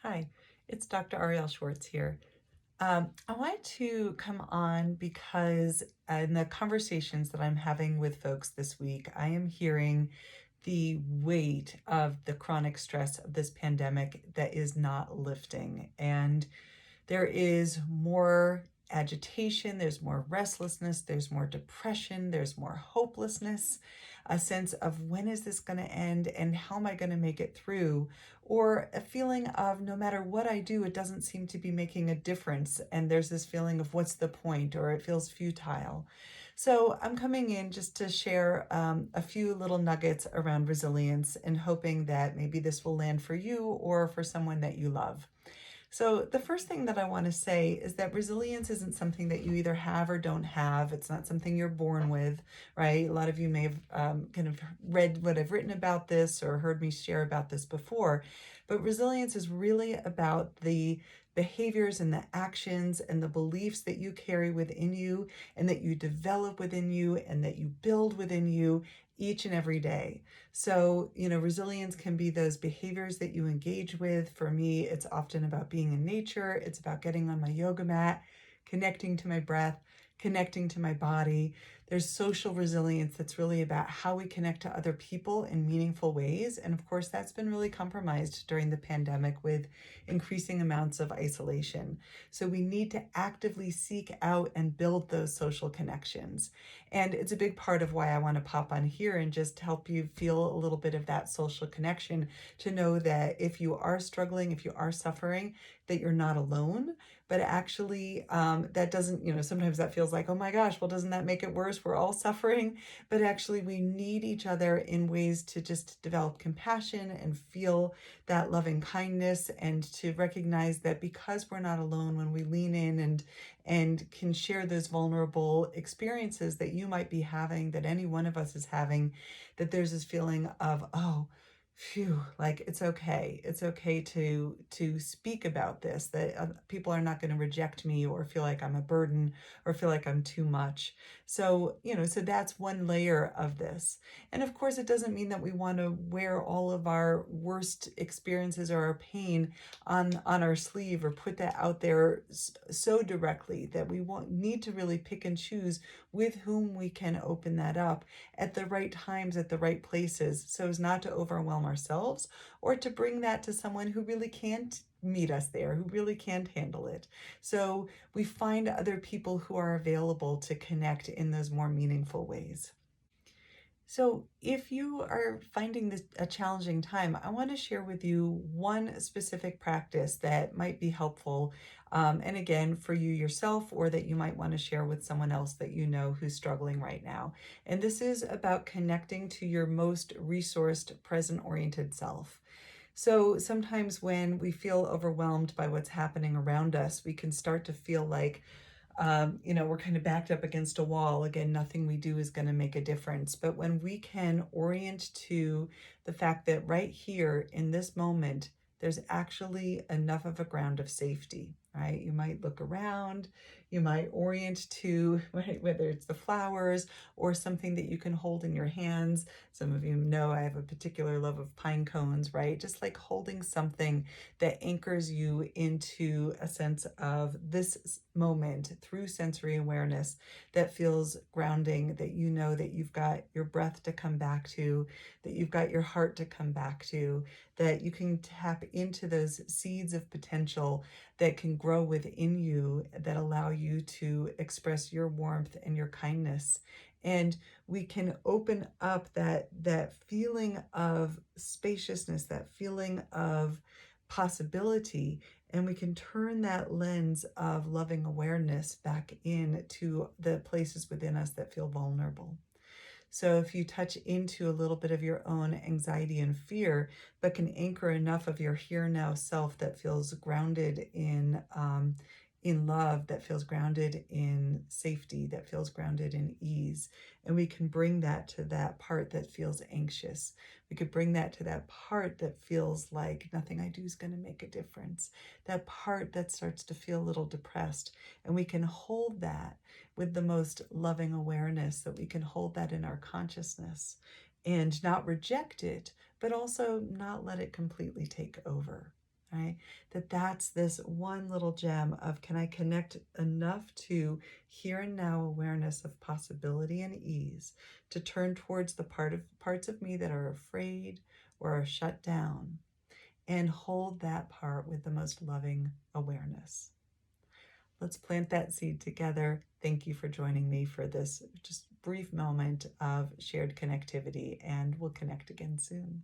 Hi, it's Dr. Ariel Schwartz here. I wanted to come on because in the conversations that I'm having with folks this week, I am hearing the weight of the chronic stress of this pandemic that is not lifting. And there is more agitation, there's more restlessness, there's more depression, there's more hopelessness, a sense of when is this going to end and how am I going to make it through, or a feeling of no matter what I do, it doesn't seem to be making a difference. And there's this feeling of what's the point, or it feels futile. So I'm coming in just to share a few little nuggets around resilience and hoping that maybe this will land for you or for someone that you love. So, the first thing that I want to say is that resilience isn't something that you either have or don't have. It's not something you're born with, right? A lot of you may have kind of read what I've written about this or heard me share about this before. But resilience is really about the behaviors and the actions and the beliefs that you carry within you and that you develop within you and that you build within you each and every day. So, resilience can be those behaviors that you engage with. For me, it's often about being in nature, it's about getting on my yoga mat, connecting to my breath, connecting to my body. There's social resilience that's really about how we connect to other people in meaningful ways. And of course, that's been really compromised during the pandemic with increasing amounts of isolation. So we need to actively seek out and build those social connections. And it's a big part of why I want to pop on here and just help you feel a little bit of that social connection, to know that if you are struggling, if you are suffering, that you're not alone. But actually, that doesn't, sometimes that feels like, oh my gosh, well, doesn't that make it worse? We're all suffering. But actually, we need each other in ways to just develop compassion and feel that loving kindness, and to recognize that because we're not alone, when we lean in and can share those vulnerable experiences that you might be having, that any one of us is having, that there's this feeling of, oh, phew, like it's okay. It's okay to speak about this, that people are not going to reject me or feel like I'm a burden or feel like I'm too much. So, so that's one layer of this. And of course, it doesn't mean that we want to wear all of our worst experiences or our pain on our sleeve or put that out there so directly, that we won't need to really pick and choose with whom we can open that up at the right times, at the right places, so as not to overwhelm ourselves or to bring that to someone who really can't meet us there, who really can't handle it. So we find other people who are available to connect in those more meaningful ways. So, if you are finding this a challenging time, I want to share with you one specific practice that might be helpful. And again, for you yourself, or that you might want to share with someone else that you know who's struggling right now. And this is about connecting to your most resourced, present oriented self. So, sometimes when we feel overwhelmed by what's happening around us, we can start to feel like we're kind of backed up against a wall. Again, nothing we do is going to make a difference. But when we can orient to the fact that right here in this moment, there's actually enough of a ground of safety, right? You might look around, you might orient to right, whether it's the flowers or something that you can hold in your hands. Some of you know I have a particular love of pine cones, right? Just like holding something that anchors you into a sense of this moment through sensory awareness, that feels grounding, that you know that you've got your breath to come back to, that you've got your heart to come back to, that you can tap into those seeds of potential that can grow within you, that allow you to express your warmth and your kindness. And we can open up that feeling of spaciousness, that feeling of possibility, and we can turn that lens of loving awareness back into the places within us that feel vulnerable. So if you touch into a little bit of your own anxiety and fear, but can anchor enough of your here now self that feels grounded in love, that feels grounded in safety, that feels grounded in ease, and we can bring that to that part that feels anxious. We could bring that to that part that feels like nothing I do is going to make a difference. That part that starts to feel a little depressed, and we can hold that with the most loving awareness, that we can hold that in our consciousness and not reject it, but also not let it completely take over. right? That's this one little gem of, can I connect enough to here and now awareness of possibility and ease to turn towards the parts of me that are afraid or are shut down, and hold that part with the most loving awareness. Let's plant that seed together. Thank you for joining me for this just brief moment of shared connectivity, and we'll connect again soon.